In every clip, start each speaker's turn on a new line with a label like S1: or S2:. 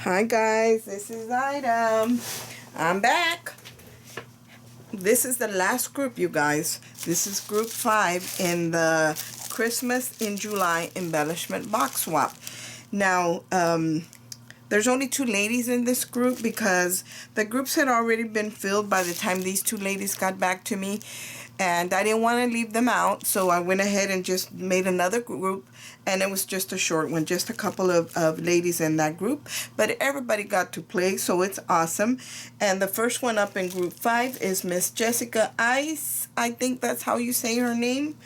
S1: Hi guys, this is Ida. I'm back. This is the last group, you guys. This is group 5 in the Christmas in July embellishment box swap. Now, there's only 2 ladies in this group because the groups had already been filled by the time these 2 ladies got back to me. And I didn't want to leave them out, so I went ahead and just made another group, and it was just a short one, just a couple of ladies in that group, but everybody got to play, so it's awesome. And the first one up in group 5 is Miss Jessica Ice. I think that's how you say her name.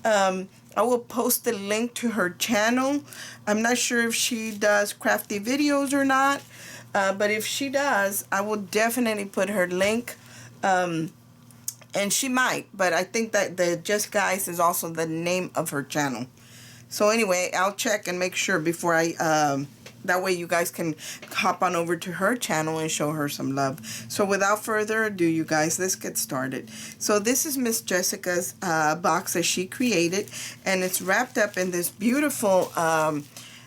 S1: I will post the link to her channel. I'm not sure if she does crafty videos or not, but if she does, I will definitely put her link. And she might, but I think that the Jessica Ice is also the name of her channel. So anyway, I'll check and make sure before I, that way you guys can hop on over to her channel and show her some love. So without further ado, you guys, let's get started. So this is Miss Jessica's box that she created, and it's wrapped up in this beautiful,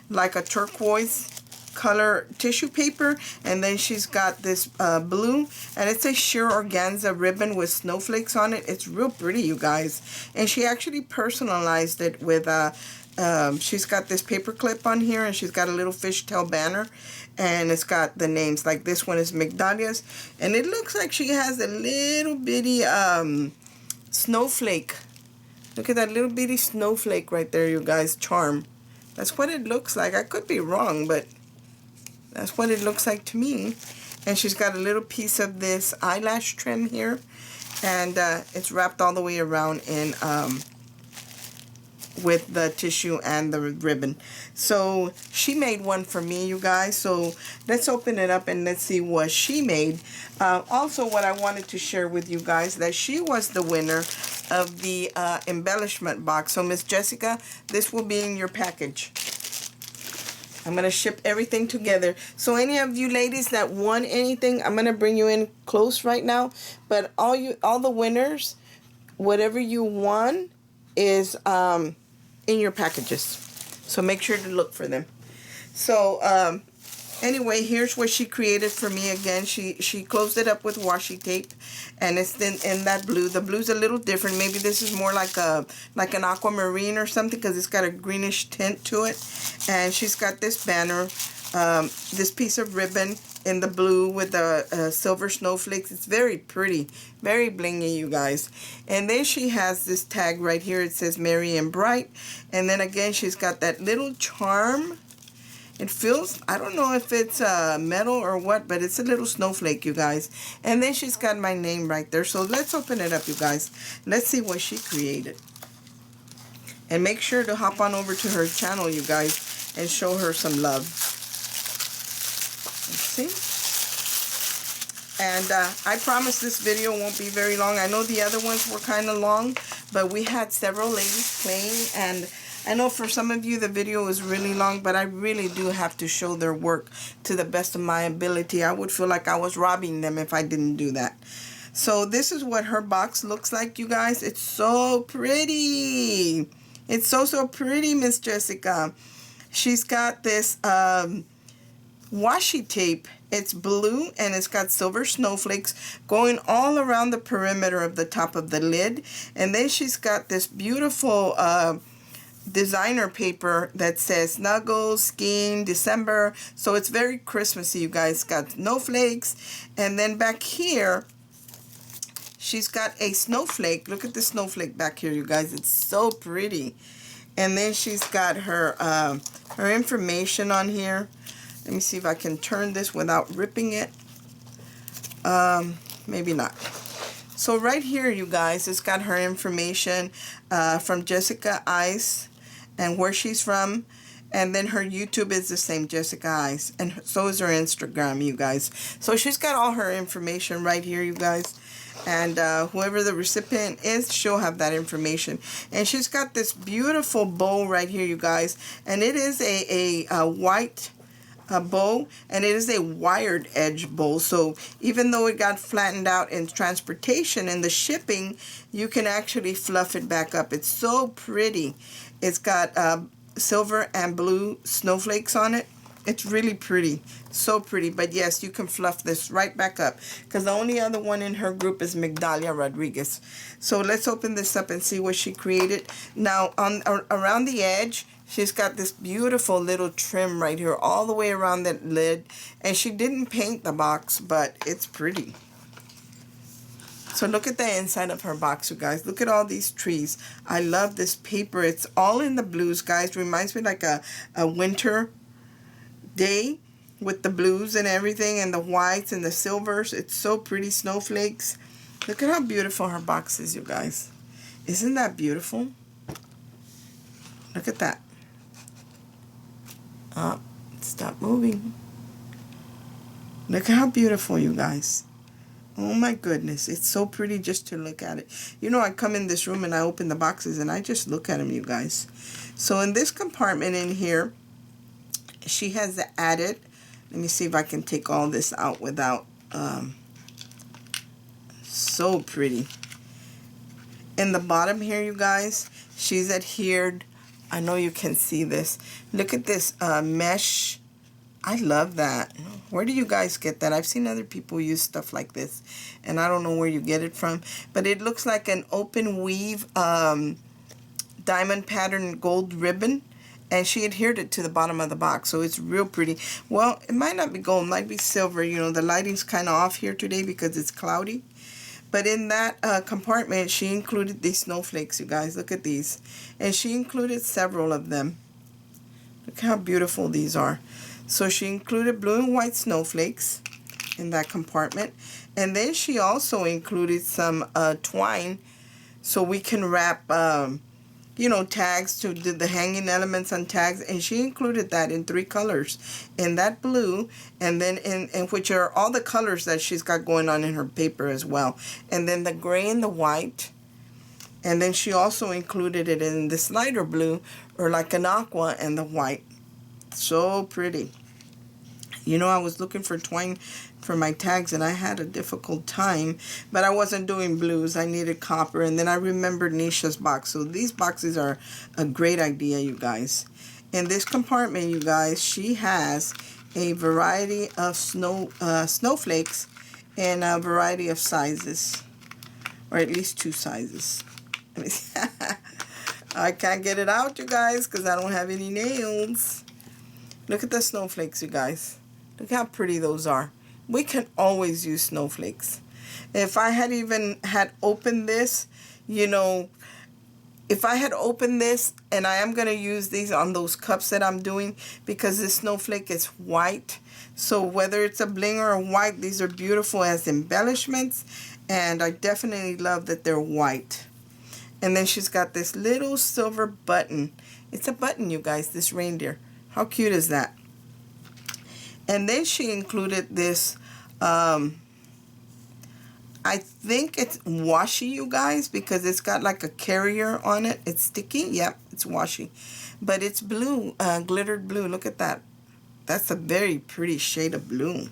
S1: like a turquoise color tissue paper, and then she's got this blue, and it's a sheer organza ribbon with snowflakes on it. It's real pretty, you guys, and she actually personalized it with she's got this paper clip on here, and she's got a little fishtail banner, and it's got the names. Like this one is Migdalia's, and it looks like she has a little bitty snowflake. Look at that little bitty snowflake right there, you guys. Charm. That's what it looks like. I could be wrong, but that's what it looks like to me. And she's got a little piece of this eyelash trim here, and it's wrapped all the way around in with the tissue and the ribbon. So she made one for me, you guys. So let's open it up and let's see what she made. Also, what I wanted to share with you guys, that she was the winner of the embellishment box. So Miss Jessica, this will be in your package. I'm going to ship everything together. So any of you ladies that won anything, I'm going to bring you in close right now. But all the winners, whatever you won is in your packages. So make sure to look for them. So anyway, here's what she created for me. Again, she closed it up with washi tape, and it's in that blue. The blue's a little different. Maybe this is more like an aquamarine or something, because it's got a greenish tint to it. And she's got this banner, this piece of ribbon in the blue with the silver snowflakes. It's very pretty, very blingy, you guys. And then she has this tag right here. It says Merry and Bright. And then again, she's got that little charm. It feels, I don't know if it's metal or what, but it's a little snowflake, you guys. And then she's got my name right there. So let's open it up, you guys. Let's see what she created. And make sure to hop on over to her channel, you guys, and show her some love. Let's see. And I promise this video won't be very long. I know the other ones were kind of long, but we had several ladies playing, and I know for some of you the video is really long, but I really do have to show their work to the best of my ability. I would feel like I was robbing them if I didn't do that. So this is what her box looks like, you guys. It's so pretty. It's so pretty, Miss Jessica. She's got this washi tape. It's blue, and it's got silver snowflakes going all around the perimeter of the top of the lid. And then she's got this beautiful designer paper that says Snuggles, Skiing, December. So it's very Christmassy, you guys. Got snowflakes. And then back here, she's got a snowflake. Look at the snowflake back here, you guys. It's so pretty. And then she's got her her information on here. Let me see if I can turn this without ripping it. Maybe not. So right here, you guys, it's got her information from Jessica Ice and where she's from. And then her YouTube is the same, Jessica Ice. And so is her Instagram, you guys. So she's got all her information right here, you guys. And whoever the recipient is, she'll have that information. And she's got this beautiful bow right here, you guys. And it is a white bow, and it is a wired edge bow. So even though it got flattened out in transportation and the shipping, you can actually fluff it back up. It's so pretty. It's got silver and blue snowflakes on it. It's really pretty. So pretty. But yes, you can fluff this right back up. Because the only other one in her group is Migdalia Rodriguez. So let's open this up and see what she created. Now, around the edge, she's got this beautiful little trim right here all the way around that lid. And she didn't paint the box, but it's pretty. So look at the inside of her box, you guys. Look at all these trees. I love this paper. It's all in the blues, guys. Reminds me like a winter day with the blues and everything and the whites and the silvers. It's so pretty. Snowflakes. Look at how beautiful her box is, you guys. Isn't that beautiful? Look at that. Stop moving. Look at how beautiful, you guys. Oh my goodness, it's so pretty just to look at it. You know, I come in this room and I open the boxes and I just look at them, you guys. So in this compartment in here, she has added, let me see if I can take all this out without, so pretty. In the bottom here, you guys, she's adhered, I know you can see this. Look at this mesh. I love that. Where do you guys get that? I've seen other people use stuff like this, and I don't know where you get it from. But it looks like an open weave diamond pattern gold ribbon, and she adhered it to the bottom of the box, so it's real pretty. Well, it might not be gold, it might be silver. You know, the lighting's kind of off here today because it's cloudy. But in that compartment, she included these snowflakes, you guys. Look at these. And she included several of them. Look how beautiful these are. So she included blue and white snowflakes in that compartment. And then she also included some twine so we can wrap, you know, tags to do the hanging elements on tags. And she included that in 3 colors. In that blue, and then in which are all the colors that she's got going on in her paper as well. And then the gray and the white. And then she also included it in this lighter blue, or like an aqua, and the white. So pretty. You know, I was looking for twine for my tags and I had a difficult time, but I wasn't doing blues. I needed copper, and then I remembered Nisha's box. So these boxes are a great idea, you guys. In this compartment, you guys, she has a variety of snowflakes in a variety of sizes, or at least 2 sizes. Let me see. I can't get it out, you guys, because I don't have any nails. Look at the snowflakes, you guys. Look how pretty those are. We can always use snowflakes. If I had even had opened this, you know, if I had opened this, and I am going to use these on those cups that I'm doing, because this snowflake is white. So whether it's a bling or a white, these are beautiful as embellishments. And I definitely love that they're white. And then she's got this little silver button. It's a button, you guys, this reindeer. How cute is that? And then she included this, I think it's washi, you guys, because it's got like a carrier on it. It's sticky. Yep, it's washi. But it's blue, glittered blue. Look at that. That's a very pretty shade of blue.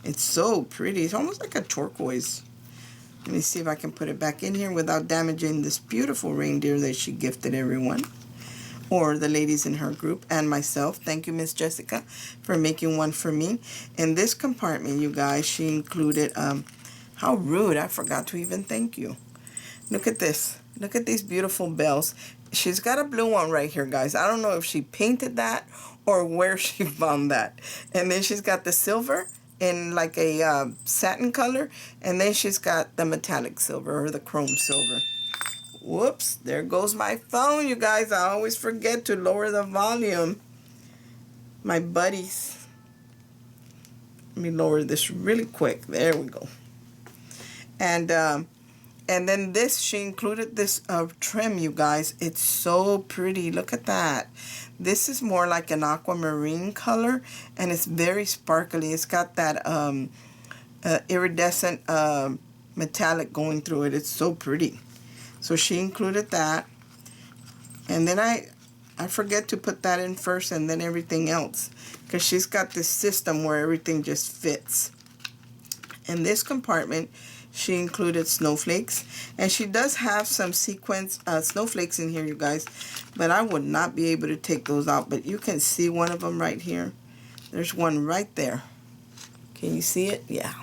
S1: It's so pretty. It's almost like a turquoise. Let me see if I can put it back in here without damaging this beautiful reindeer that she gifted everyone, or the ladies in her group, and myself. Thank you, Miss Jessica, for making one for me. In this compartment, you guys, she included, how rude, I forgot to even thank you. Look at this. Look at these beautiful bells. She's got a blue one right here, guys. I don't know if she painted that or where she found that. And then she's got the silver in like a satin color, and then she's got the metallic silver, or the chrome silver. Whoops, there goes my phone, you guys. I always forget to lower the volume. My buddies. Let me lower this really quick. There we go. And then this, she included this trim, you guys. It's so pretty. Look at that. This is more like an aquamarine color, and it's very sparkly. It's got that iridescent metallic going through it. It's so pretty. So she included that. And then I forget to put that in first and then everything else, because she's got this system where everything just fits. In this compartment, she included snowflakes, and she does have some sequence snowflakes in here, you guys, but I would not be able to take those out. But you can see one of them right here. There's one right there. Can you see it? Yeah.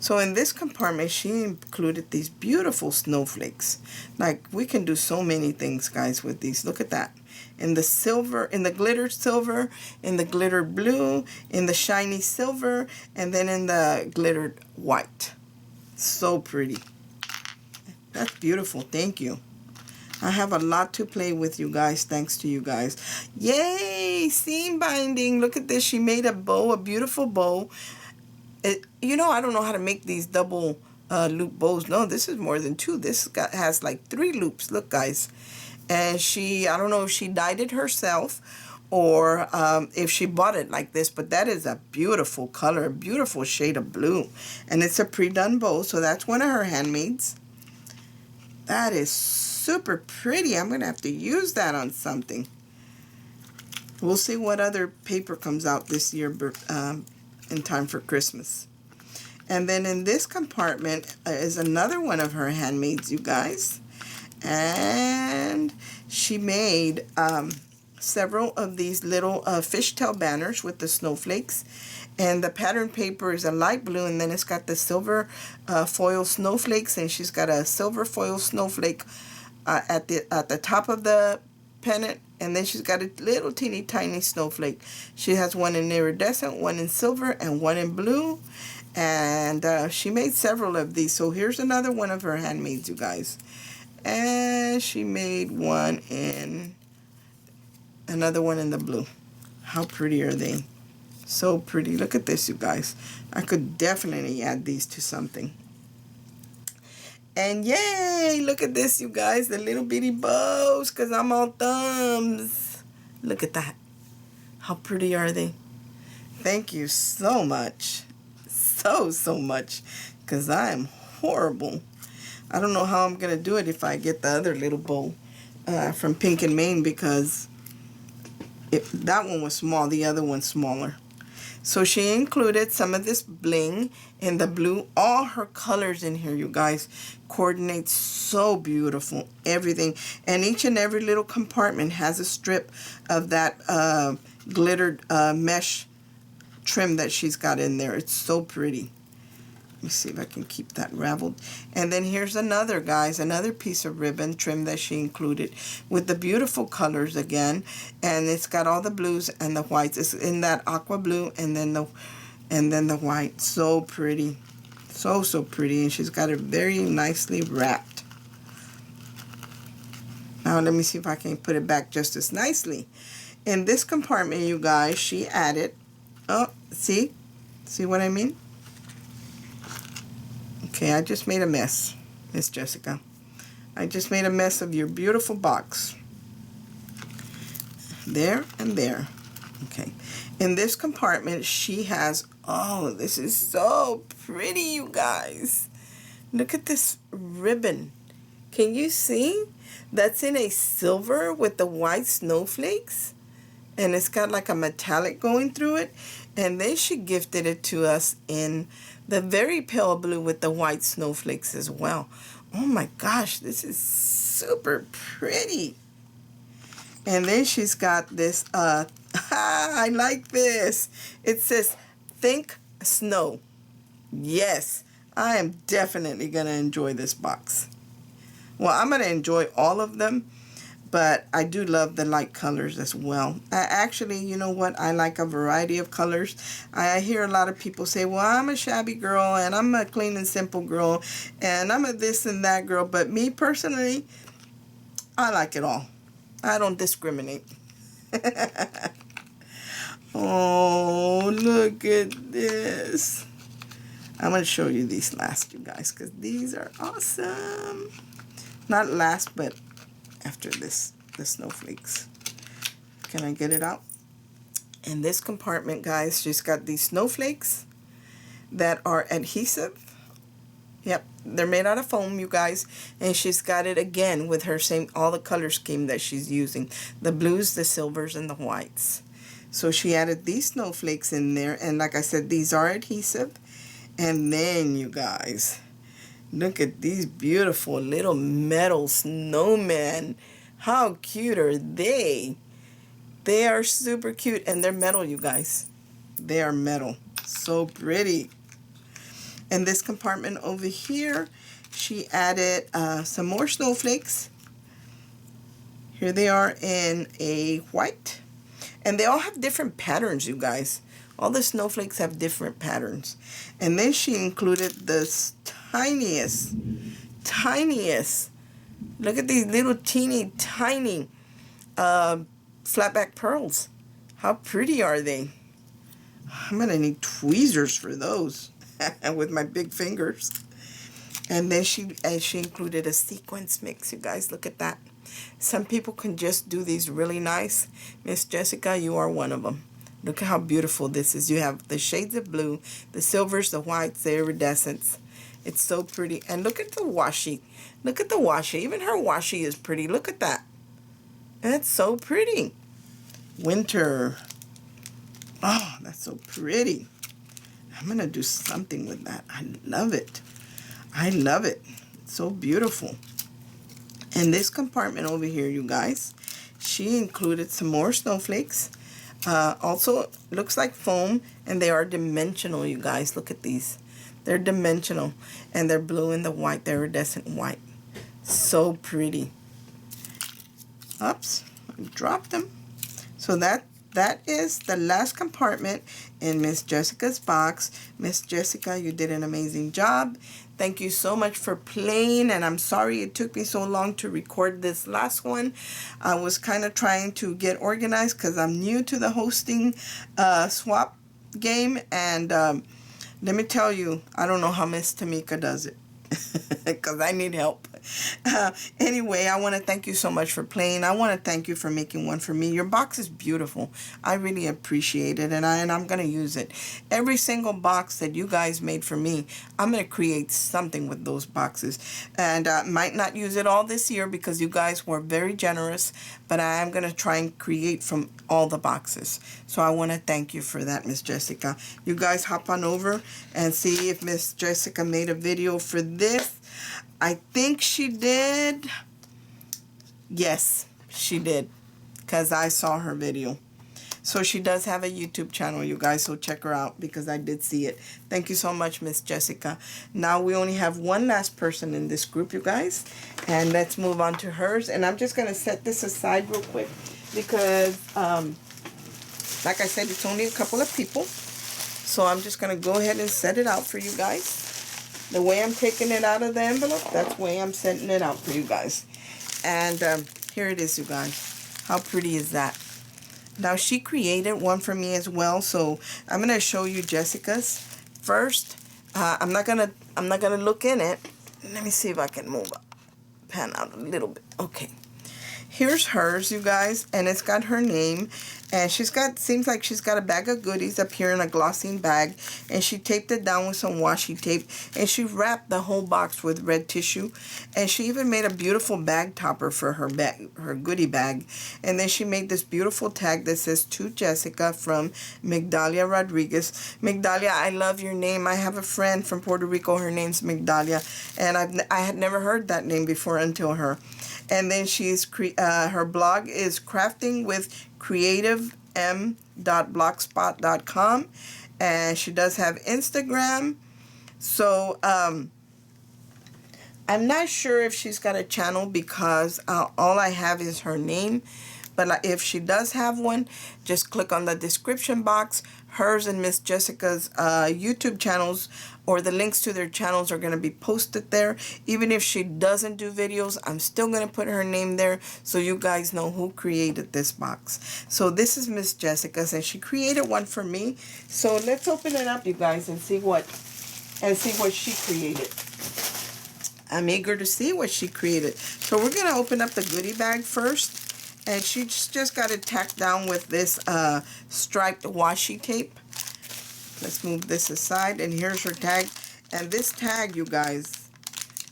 S1: So in this compartment, she included these beautiful snowflakes. Like, we can do so many things, guys, with these. Look at that. In the silver, in the glittered silver, in the glittered blue, in the shiny silver, and then in the glittered white. So pretty. That's beautiful. Thank you. I have a lot to play with, you guys, thanks to you guys. Yay! Seam binding. Look at this. She made a bow, a beautiful bow. You know, I don't know how to make these double loop bows. No, this is more than two. This has like 3 loops. Look, guys. And I don't know if she dyed it herself or if she bought it like this, but that is a beautiful color, a beautiful shade of blue. And it's a pre-done bow, so that's one of her handmaids. That is super pretty. I'm going to have to use that on something. We'll see what other paper comes out this year in time for Christmas. And then in this compartment is another one of her handmaids, you guys. And she made several of these little fishtail banners with the snowflakes. And the pattern paper is a light blue, and then it's got the silver foil snowflakes, and she's got a silver foil snowflake at the top of the pennant, and then she's got a little teeny tiny snowflake. She has one in iridescent, one in silver, and one in blue. And she made several of these. So here's another one of her handmaids, you guys. And she made one in, another one in the blue. How pretty are they? So pretty. Look at this, you guys. I could definitely add these to something. And yay! Look at this, you guys. The little bitty bows, because I'm all thumbs. Look at that. How pretty are they? Thank you so much. So much. Because I am horrible. I don't know how I'm going to do it if I get the other little bow from Pink and Maine, because that one was small. The other one's smaller. So she included some of this bling in the blue. All her colors in here, you guys, coordinate so beautiful. Everything. And each and every little compartment has a strip of that glittered mesh trim that she's got in there. It's so pretty. Let me see if I can keep that raveled. And then here's another, guys, another piece of ribbon trim that she included with the beautiful colors again. And it's got all the blues and the whites. It's in that aqua blue and then the white. So pretty. So pretty. And she's got it very nicely wrapped. Now let me see if I can put it back just as nicely. In this compartment, you guys, she added, oh, see what I mean? Okay, I just made a mess, Miss Jessica. I just made a mess of your beautiful box. There and there. Okay. In this compartment, she has, oh, this is so pretty, you guys. Look at this ribbon. Can you see? That's in a silver with the white snowflakes. And it's got like a metallic going through it. And then she gifted it to us in the very pale blue with the white snowflakes as well. Oh my gosh, this is super pretty. And then she's got this, I like this. It says, think snow. Yes, I am definitely going to enjoy this box. Well, I'm going to enjoy all of them, but I do love the light colors as well. Actually, you know what? I like a variety of colors. I hear a lot of people say, well, I'm a shabby girl, and I'm a clean and simple girl, and I'm a this and that girl. But me personally, I like it all. I don't discriminate. Oh, look at this. I'm going to show you these last, you guys, because these are awesome. Not last, but after this, the snowflakes. Can I get it out? In this compartment, guys, she's got these snowflakes that are adhesive. Yep, they're made out of foam, you guys. And she's got it again with her same, all the color scheme that she's using. The blues, the silvers, and the whites. So she added these snowflakes in there. And like I said, these are adhesive. And then, you guys, look at these beautiful little metal snowmen. How cute are they? They are super cute, and they're metal, you guys. They are metal. So pretty. And this compartment over here, she added some more snowflakes. Here they are in a white. And they all have different patterns, you guys. All the snowflakes have different patterns. And then she included this tiniest. Look at these little teeny tiny flatback pearls. How pretty are they? I'm gonna need tweezers for those with my big fingers. And then she included a sequence mix, you guys. Look at that. Some people can just do these really nice. Miss Jessica, you are one of them. Look at how beautiful this is. You have the shades of blue, the silvers, the whites, the iridescence. It's so pretty. And look at the washi. Look at the washi. Even her washi is pretty. Look at that. That's so pretty. Winter. Oh, that's so pretty. I'm going to do something with that. I love it. I love it. It's so beautiful. In this compartment over here, you guys, she included some more snowflakes. Also, looks like foam, and they are dimensional, you guys. Look at these. They're dimensional, and they're blue and the white, the iridescent white. So pretty. Oops, I dropped them. So that is the last compartment in Miss Jessica's box. Miss Jessica, you did an amazing job. Thank you so much for playing, and I'm sorry it took me so long to record this last one. I was kind of trying to get organized because I'm new to the hosting swap game, and let me tell you, I don't know how Miss Tamika does it because I need help. Anyway, I want to thank you so much for playing. I want to thank you for making one for me. Your box is beautiful. I really appreciate it, and I'm going to use it. Every single box that you guys made for me, I'm going to create something with those boxes. And I might not use it all this year because you guys were very generous, but I am going to try and create from all the boxes. So I want to thank you for that, Miss Jessica. You guys hop on over and see if Miss Jessica made a video for this. I think she did. Yes, she did, because I saw her video. So she does have a YouTube channel, you guys, so check her out because I did see it. Thank you so much, Miss Jessica. Now we only have one last person in this group, you guys, and let's move on to hers. And I'm just going to set this aside real quick because, like I said, it's only a couple of people. So I'm just going to go ahead and set it out for you guys. The way I'm taking it out of the envelope, that's the way I'm setting it out for you guys. And here it is, you guys. How pretty is that? Now, she created one for me as well, so I'm going to show you Jessica's first. I'm not gonna look in it. Let me see if I can move up, pan out a little bit. Okay. Here's hers, you guys, and it's got her name, and seems like she's got a bag of goodies up here in a glossine bag, and she taped it down with some washi tape, and she wrapped the whole box with red tissue, and she even made a beautiful bag topper for her bag, her goodie bag, and then she made this beautiful tag that says to Jessica from Migdalia Rodriguez. Migdalia, I love your name. I have a friend from Puerto Rico. Her name's Migdalia, and I had never heard that name before until her. And then her blog is craftingwithcreativem.blogspot.com, and she does have Instagram. So I'm not sure if she's got a channel because all I have is her name. But if she does have one, just click on the description box. Hers and Miss Jessica's YouTube channels, or the links to their channels, are going to be posted there. Even if she doesn't do videos, I'm still going to put her name there so you guys know who created this box. So this is Miss Jessica's, and she created one for me. So let's open it up, you guys, and see what she created. I'm eager to see what she created. So we're going to open up the goodie bag first. And she's just got it tacked down with this striped washi tape. Let's move this aside. And here's her tag. And this tag, you guys,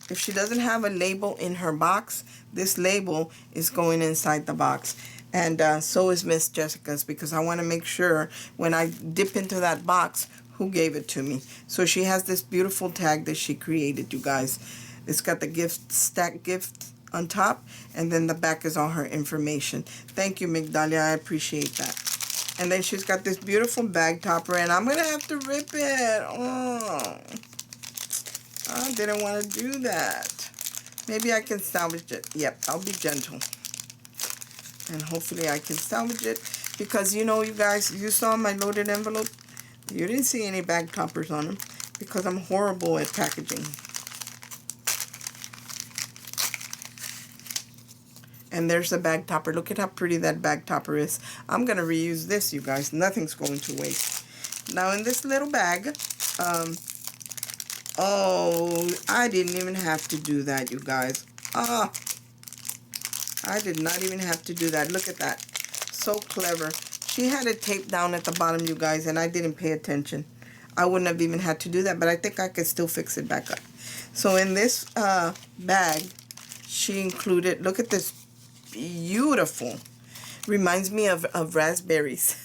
S1: if she doesn't have a label in her box, this label is going inside the box. And so is Miss Jessica's, because I want to make sure when I dip into that box who gave it to me. So she has this beautiful tag that she created, you guys. It's got the stack gift on top, and then the back is all her information. Thank you, Migdalia. I appreciate that. And then she's got this beautiful bag topper, and I'm going to have to rip it. Oh, I didn't want to do that. Maybe I can salvage it. Yep, I'll be gentle. And hopefully I can salvage it. Because, you know, you guys, you saw my loaded envelope. You didn't see any bag toppers on them. Because I'm horrible at packaging. And there's the bag topper. Look at how pretty that bag topper is. I'm going to reuse this, you guys. Nothing's going to waste. Now in this little bag, oh, I didn't even have to do that, you guys. Ah, I did not even have to do that. Look at that. So clever. She had it taped down at the bottom, you guys, and I didn't pay attention. I wouldn't have even had to do that, but I think I could still fix it back up. So in this bag, she included, look at this beautiful, reminds me of raspberries.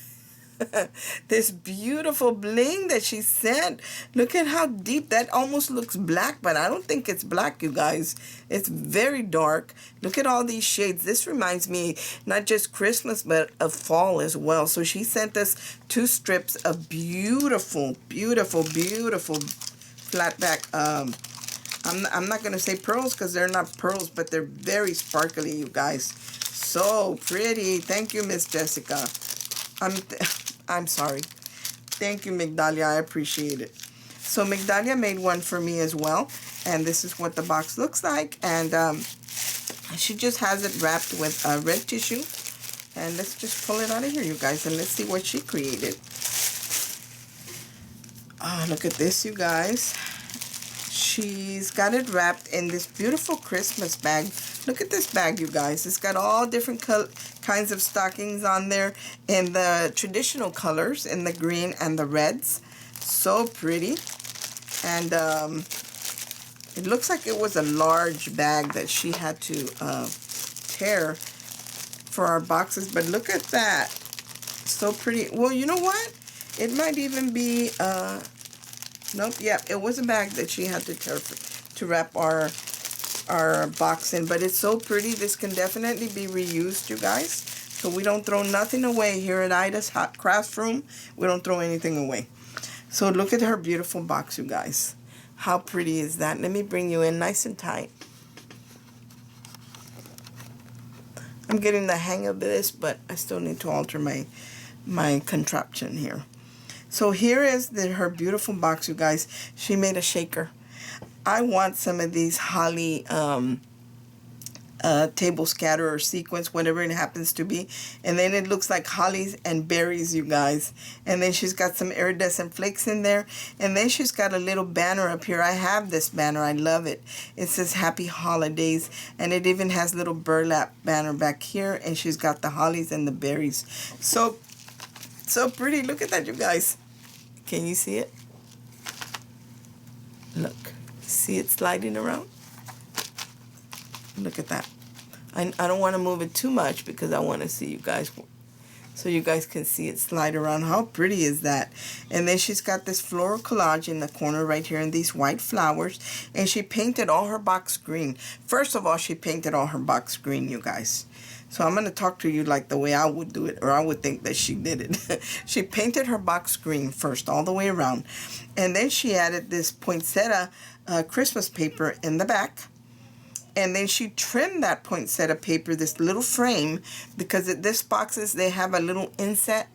S1: This beautiful bling that she sent. Look at how deep that almost looks black, but I don't think it's black, you guys. It's very dark. Look at all these shades. This reminds me not just Christmas, but of fall as well. So she sent us 2 strips of beautiful, beautiful, beautiful flat back. I'm not going to say pearls because they're not pearls, but they're very sparkly, you guys. So pretty. Thank you, Miss Jessica. I'm sorry. Thank you, Migdalia. I appreciate it. So Migdalia made one for me as well. And this is what the box looks like. And she just has it wrapped with red tissue. And let's just pull it out of here, you guys. And let's see what she created. Oh, look at this, you guys. She's got it wrapped in this beautiful Christmas bag. Look at this bag, you guys. It's got all different kinds of stockings on there in the traditional colors, in the green and the reds. So pretty. And it looks like it was a large bag that she had to tear for our boxes. But look at that. So pretty. Well, you know what? It might even be... Nope, yeah, it was a bag that she had to tear to wrap our box in. But it's so pretty. This can definitely be reused, you guys. So we don't throw nothing away here at Ida's Hot Crafts Room. We don't throw anything away. So look at her beautiful box, you guys. How pretty is that? Let me bring you in nice and tight. I'm getting the hang of this, but I still need to alter my contraption here. So here is her beautiful box, you guys. She made a shaker. I want some of these holly table scatter or sequence, whatever it happens to be. And then it looks like hollies and berries, you guys. And then she's got some iridescent flakes in there. And then she's got a little banner up here. I have this banner. I love it. It says Happy Holidays. And it even has little burlap banner back here. And she's got the hollies and the berries. So pretty. Look at that, you guys. Can you see it? Look. See it sliding around? Look at that. I don't want to move it too much because I want to see you guys, so you guys can see it slide around. How pretty is that? And then she's got this floral collage in the corner right here and these white flowers. And she painted all her box green. First of all, she painted all her box green, you guys. So I'm going to talk to you like the way I would do it, or I would think that she did it. She painted her box green first, all the way around. And then she added this poinsettia Christmas paper in the back. And then she trimmed that poinsettia paper, this little frame, because at this boxes, they have a little inset.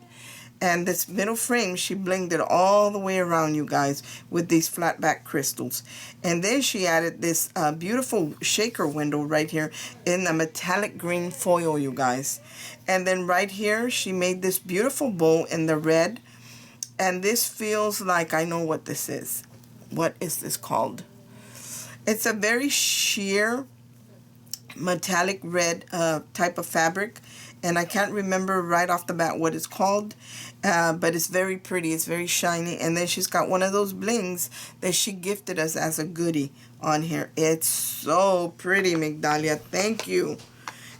S1: And this middle frame, she blinged it all the way around, you guys, with these flat back crystals. And then she added this beautiful shaker window right here in the metallic green foil, you guys. And then right here, she made this beautiful bowl in the red. And this feels like I know what this is. What is this called? It's a very sheer metallic red type of fabric. And I can't remember right off the bat what it's called, but it's very pretty. It's very shiny. And then she's got one of those blings that she gifted us as a goodie on here. It's so pretty, Migdalia. Thank you.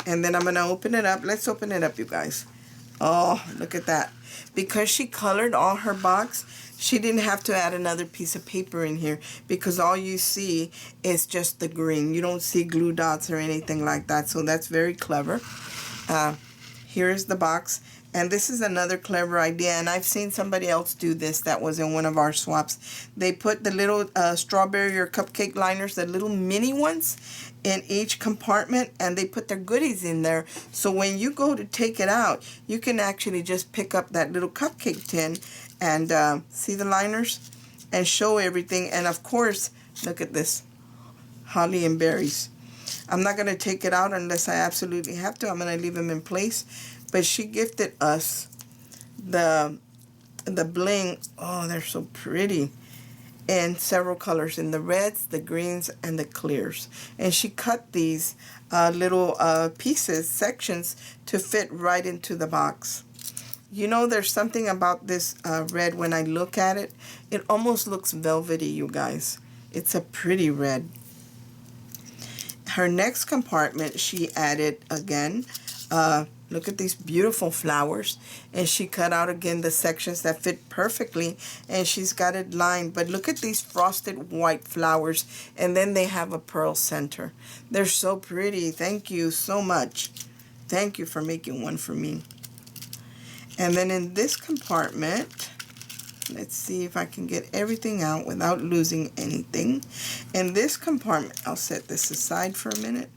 S1: And then I'm going to open it up. Let's open it up, you guys. Oh, look at that. Because she colored all her box, she didn't have to add another piece of paper in here because all you see is just the green. You don't see glue dots or anything like that. So that's very clever. Here is the box. And this is another clever idea, and I've seen somebody else do this that was in one of our swaps. They put the little strawberry or cupcake liners, the little mini ones, in each compartment, and they put their goodies in there. So when you go to take it out, you can actually just pick up that little cupcake tin and see the liners and show everything. And of course, look at this, holly and berries. I'm not going to take it out unless I absolutely have to. I'm going to leave them in place. But she gifted us the bling. Oh, they're so pretty. In several colors, in the reds, the greens, and the clears. And she cut these little pieces, sections, to fit right into the box. You know, there's something about this red when I look at it. It almost looks velvety, you guys. It's a pretty red. Her next compartment, she added again, look at these beautiful flowers, and she cut out again the sections that fit perfectly, and she's got it lined. But look at these frosted white flowers, and then they have a pearl center. They're so pretty. Thank you so much. Thank you for making one for me. And then in this compartment, let's see if I can get everything out without losing anything. In this compartment, I'll set this aside for a minute.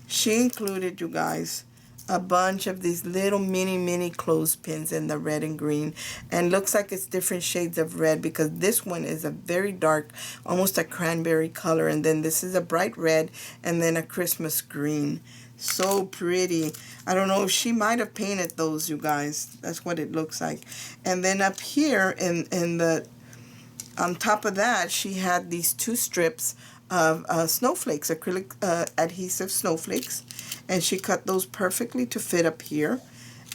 S1: She included, you guys, a bunch of these little mini clothespins in the red and green. And looks like it's different shades of red, because this one is a very dark, almost a cranberry color. And then this is a bright red, and then a Christmas green. So pretty. I don't know if she might have painted those, you guys. That's what it looks like. And then up here in the on top of that, she had these two strips of snowflakes, acrylic adhesive snowflakes, and she cut those perfectly to fit up here,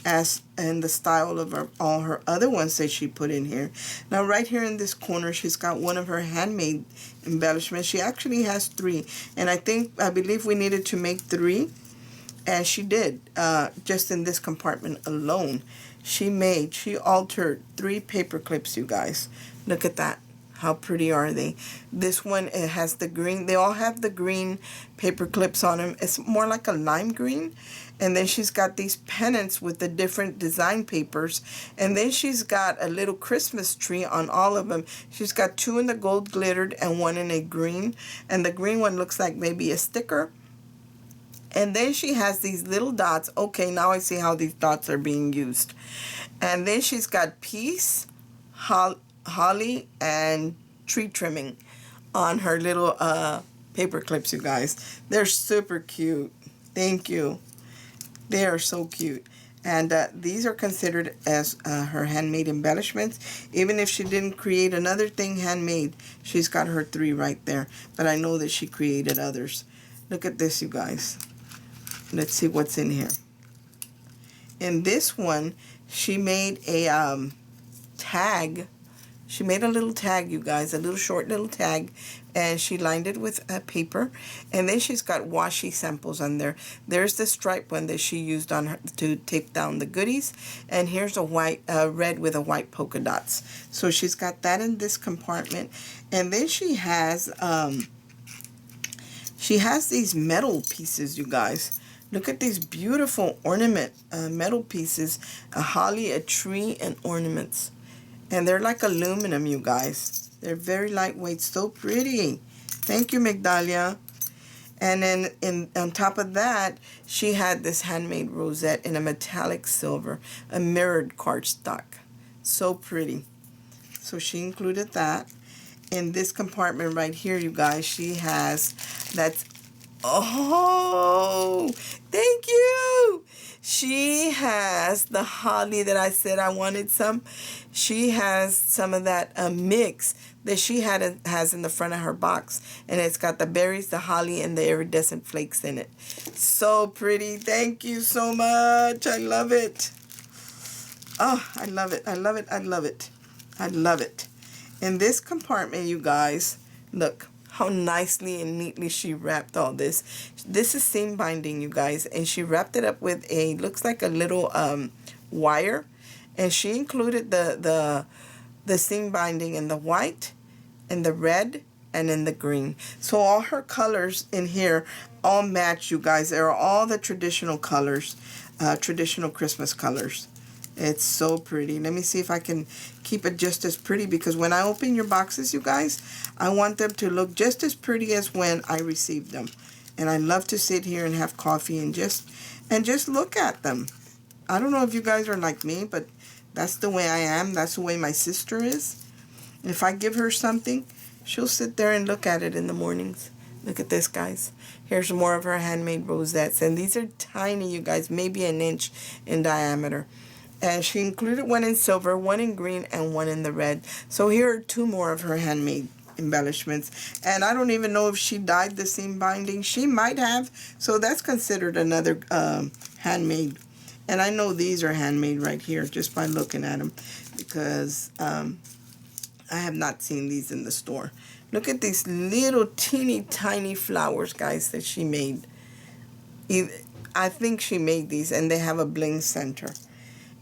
S1: as in the style of all her other ones that she put in here. Now right here in this corner, she's got one of her handmade embellishments. She actually has 3, and I believe we needed to make 3. And she did, just in this compartment alone. She altered 3 paper clips, you guys. Look at that. How pretty are they? This one, it has the green. They all have the green paper clips on them. It's more like a lime green. And then she's got these pennants with the different design papers. And then she's got a little Christmas tree on all of them. She's got 2 in the gold glittered and 1 in a green. And the green one looks like maybe a sticker. And then she has these little dots. Okay, now I see how these dots are being used. And then she's got peace, holly, and tree trimming on her little paper clips, you guys. They're super cute. Thank you. They are so cute. And these are considered as her handmade embellishments. Even if she didn't create another thing handmade, she's got her 3 right there. But I know that she created others. Look at this, you guys. Let's see what's in here. In this one, she made a tag. She made a little tag, you guys, a little short little tag, and she lined it with paper. And then she's got washi samples on there. There's the stripe one that she used on her to tape down the goodies, and here's a white red with a white polka dots. So she's got that in this compartment. And then she has these metal pieces, you guys. Look at these beautiful ornament metal pieces, a holly, a tree, and ornaments. And they're like aluminum, you guys. They're very lightweight, so pretty. Thank you, Migdalia. And then on top of that, she had this handmade rosette in a metallic silver, a mirrored cardstock. So pretty. So she included that. In this compartment right here, you guys, she has that's... Oh, thank you. She has the holly that I said I wanted some. She has some of that mix that she has in the front of her box. And it's got the berries, the holly, and the iridescent flakes in it. So pretty. Thank you so much. I love it. Oh, I love it. I love it. I love it. I love it. In this compartment, you guys, look how nicely and neatly she wrapped all this. This is seam binding, you guys, and she wrapped it up with a, looks like a little wire, and she included the seam binding in the white, in the red, and in the green. So all her colors in here all match, you guys. They're all the traditional colors, traditional Christmas colors. It's so pretty. Let me see if I can keep it just as pretty, because when I open your boxes, you guys, I want them to look just as pretty as when I received them. And I love to sit here and have coffee and just look at them. I don't know if you guys are like me, but that's the way I am. That's the way my sister is. If I give her something, she'll sit there and look at it in the mornings. Look at this, guys. Here's more of her handmade rosettes. And these are tiny, you guys, maybe an inch in diameter. And she included one in silver, one in green, and one in the red. So here are two more of her handmade embellishments. And I don't even know if she dyed the seam binding. She might have. So that's considered another handmade. And I know these are handmade right here just by looking at them, because I have not seen these in the store. Look at these little teeny tiny flowers, guys, that she made. I think she made these, and they have a bling center.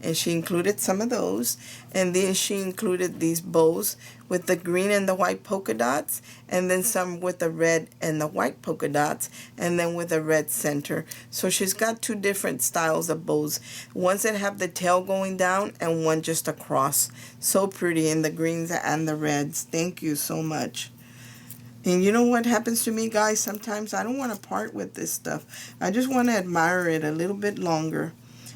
S1: And she included some of those. And then she included these bows with the green and the white polka dots. And then some with the red and the white polka dots. And then with a red center. So she's got two different styles of bows. Ones that have the tail going down and one just across. So pretty in the greens and the reds. Thank you so much. And you know what happens to me, guys? Sometimes I don't want to part with this stuff. I just want to admire it a little bit longer.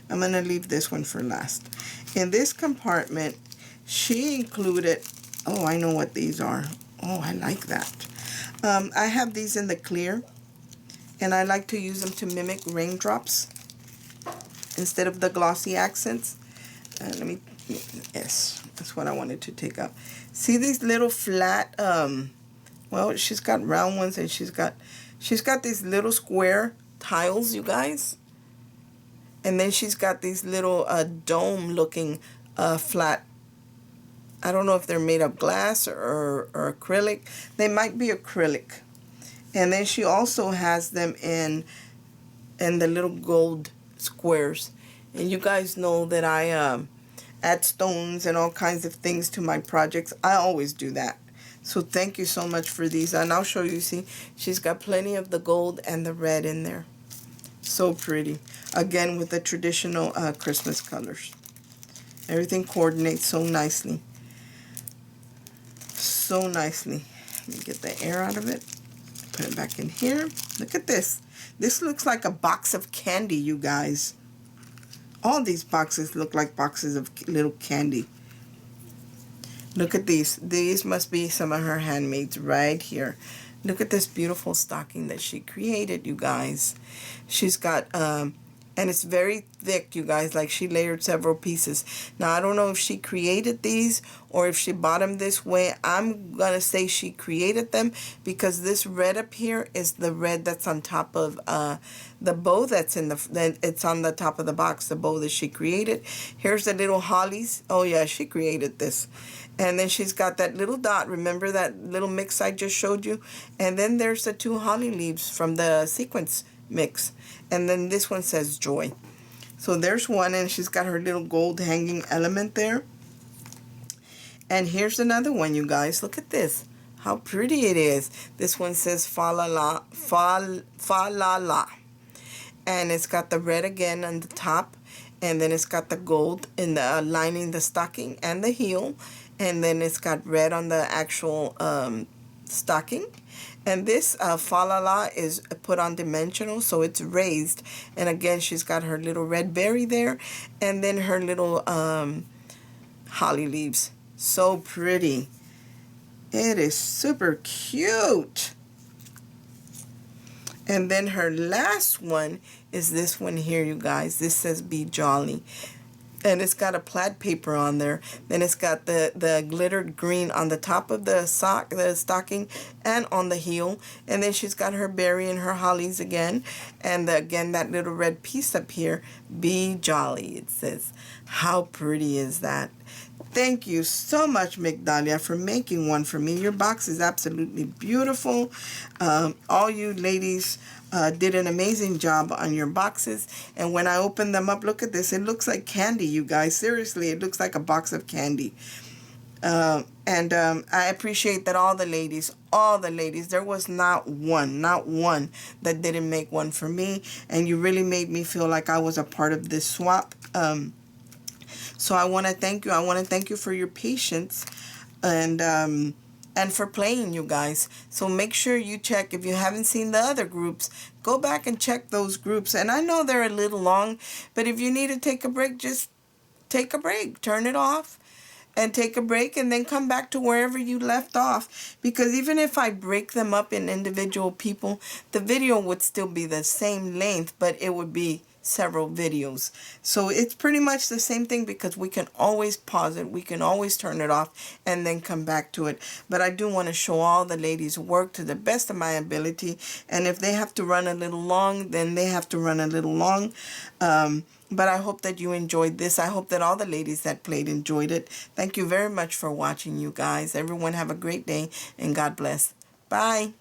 S1: I'm going to leave this one for last. In this compartment, she included, oh, I know what these are. Oh, I like that. I have these in the clear, and I like to use them to mimic raindrops instead of the glossy accents. Yes, that's what I wanted to take up. See these little flat, well, she's got round ones, and she's got these little square tiles, you guys. And then she's got these little dome looking flat. I don't know if they're made of glass or acrylic. They might be acrylic. And then she also has them in the little gold squares. And you guys know that I add stones and all kinds of things to my projects. I always do that. So thank you so much for these. And I'll show you, see, she's got plenty of the gold and the red in there. So pretty. Again, with the traditional Christmas colors. Everything coordinates so nicely. So nicely. Let me get the air out of it. Put it back in here. Look at this. This looks like a box of candy, you guys. All these boxes look like boxes of little candy. Look at these. These must be some of her handmaids right here. Look at this beautiful stocking that she created, you guys. She's got, and it's very thick, you guys, like she layered several pieces. Now, I don't know if she created these or if she bought them this way. I'm going to say she created them, because this red up here is the red that's on top of the bow that's in it's on the top of the box, the bow that she created. Here's the little hollies. Oh, yeah, she created this. And then she's got that little dot. Remember that little mix I just showed you? And then there's the two holly leaves from the sequence mix. And then this one says joy. So there's one, and she's got her little gold hanging element there. And here's another one, you guys. Look at this. How pretty it is. This one says fa la la, fa la la. And it's got the red again on the top. And then it's got the gold in the lining the stocking and the heel. And then it's got red on the actual stocking. And this fa la la is put on dimensional, so it's raised. And again, she's got her little red berry there, and then her little holly leaves. So pretty. It is super cute. And then her last one is this one here, you guys. This says Be Jolly. And it's got a plaid paper on there. Then it's got the glittered green on the top of the stocking, and on the heel. And then she's got her berry and her hollies again. And again, that little red piece up here, Be Jolly, it says. How pretty is that? Thank you so much, Migdalia, for making one for me. Your box is absolutely beautiful. All you ladies did an amazing job on your boxes. And when I open them up, look at this. It looks like candy, you guys. Seriously, it looks like a box of candy. And I appreciate that all the ladies, there was not one that didn't make one for me. And you really made me feel like I was a part of this swap. So I want to thank you. I want to thank you for your patience and for playing, you guys. So make sure you check. If you haven't seen the other groups, go back and check those groups. And I know they're a little long, but if you need to take a break, just take a break. Turn it off and take a break and then come back to wherever you left off, because even if I break them up in individual people, the video would still be the same length, but it would be several videos. So it's pretty much the same thing, because we can always pause it, we can always turn it off and then come back to it. But I do want to show all the ladies' work to the best of my ability, and if they have to run a little long, then they have to run a little long. But I hope that you enjoyed this. I hope that all the ladies that played enjoyed it. Thank you very much for watching, you guys. Everyone have a great day, and God bless. Bye.